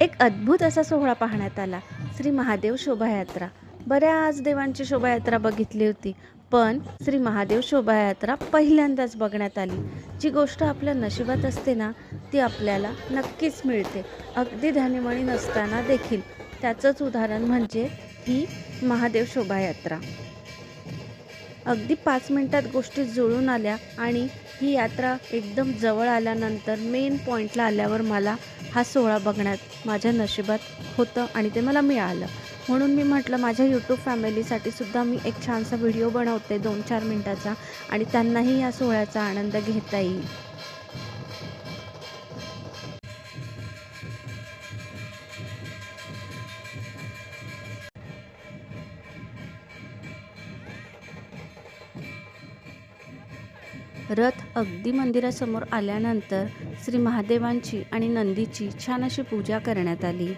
एक अद्भुत असा सोहळा पाहण्यात आला. श्री महादेव शोभायात्रा. बऱ्याच देवांची शोभायात्रा बघितली होती, पण श्री महादेव शोभायात्रा पहिल्यांदाच बघण्यात आली. जी गोष्ट आपल्या नशिबात असते ना, ती आपल्याला नक्कीच मिळते. अगदी ध्यानीमनी नसताना देखील. त्याचंच उदाहरण म्हणजे ही महादेव शोभायात्रा. अगदी 5 मिनिटात गोष्टी जुळून आल्या आणि ही यात्रा एकदम जवळ आल्यानंतर मेन पॉईंटला आल्यावर मला हा सोहळा बघण्यात माझ्या नशिबात होतं आणि ते मला मिळालं. म्हणून मी म्हटलं माझ्या यूट्यूब फॅमिलीसाठी सुद्धा मी एक छानसा व्हिडिओ बनवते 2-4 मिनिटाचा आणि त्यांनाही या सोहळ्याचा आनंद घेता येईल. रथ अगदी मंदिरासमोर आल्यानंतर श्री महादेवांची आणि नंदीची छान अशी पूजा करण्यात आली.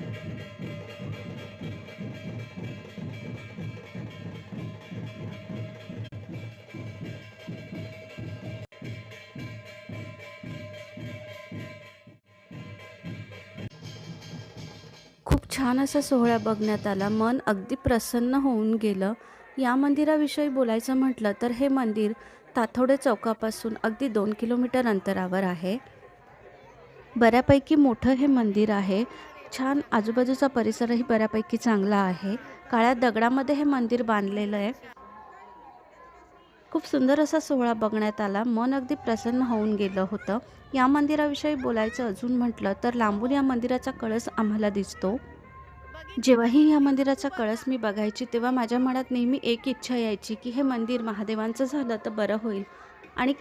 खूप छान असा सोहळा बघण्यात आला. मन अगदी प्रसन्न होऊन गेलं. या मंदिराविषयी बोलायचं म्हटलं तर हे मंदिर ताथोडे चौकापासून अगदी 2 किलोमीटर अंतरावर आहे. बऱ्यापैकी मोठं हे मंदिर आहे. छान आजूबाजूचा परिसरही बऱ्यापैकी चांगला आहे. काळ्या दगडामध्ये हे मंदिर बांधलेलं आहे. खूप सुंदर असा सोहळा बघण्यात आला. मन अगदी प्रसन्न होऊन गेलं होतं. या मंदिराविषयी बोलायचं अजून म्हटलं तर लांबून या मंदिराचा कळस आम्हाला दिसतो. जेव्हाही या मंदिराचा कळस मी बघायची तेव्हा माझ्या मनात नेहमी एक इच्छा यायची की हे मंदिर महादेवांचं झालं तर बरं होईल. आणि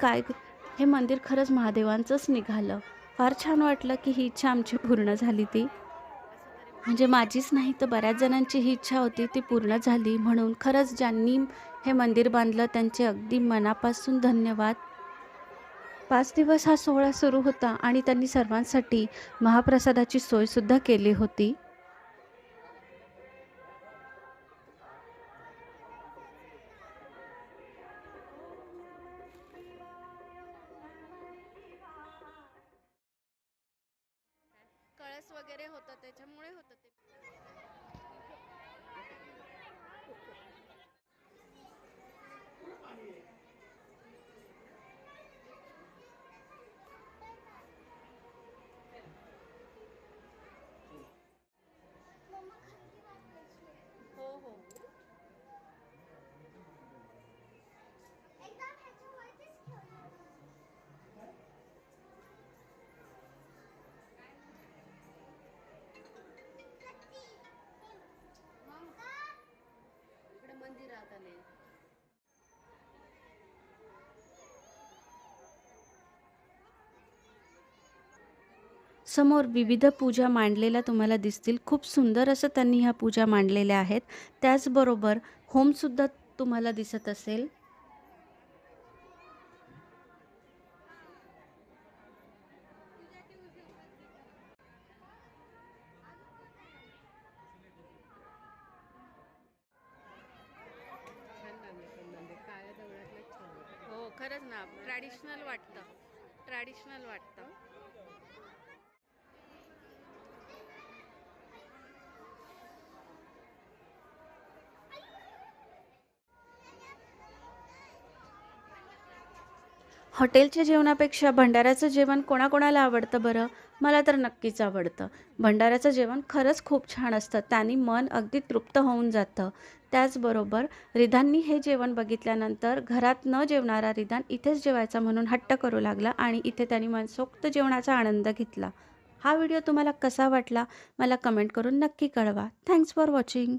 हे मंदिर खरंच महादेवांचंच निघालं. फार छान वाटलं की ही इच्छा आमची पूर्ण झाली ती. म्हणजे माझीच नाही तर बऱ्याच जणांची ही इच्छा होती ती पूर्ण झाली. म्हणून खरंच ज्यांनी हे मंदिर बांधलं त्यांचे अगदी मनापासून धन्यवाद. 5 दिवस हा सोहळा सुरू होता आणि त्यांनी सर्वांसाठी महाप्रसादाची सोयसुद्धा केली होती. कळस वगैरे होतं त्याच्यामुळे होतं ते. हो हो. इकडे मंदिरात आले. समोर विविध पूजा मांडलेल्या तुम्हाला दिसतील. खूप सुंदर असं त्यांनी ह्या पूजा मांडलेल्या आहेत. त्याचबरोबर होमसुद्धा तुम्हाला दिसत असेल. हो खरंच ना, ट्रॅडिशनल वाटतं. ट्रॅडिशनल वाटतं. हॉटेलच्या जेवणापेक्षा भंडाऱ्याचं जेवण कोणाकोणाला आवडतं बरं? मला तर नक्कीच आवडतं. भंडाऱ्याचं जेवण खरंच खूप छान असतं. त्यानी मन अगदी तृप्त होऊन जातं. त्याचबरोबर रिधाननी हे जेवण बघितल्यानंतर घरात न जेवणारा रिधान इथेच जेवायचा म्हणून हट्ट करू लागला आणि इथे त्याने मनसोक्त जेवणाचा आनंद घेतला. हा व्हिडिओ तुम्हाला कसा वाटला? मला कमेंट करून नक्की कळवा. Thanks for watching.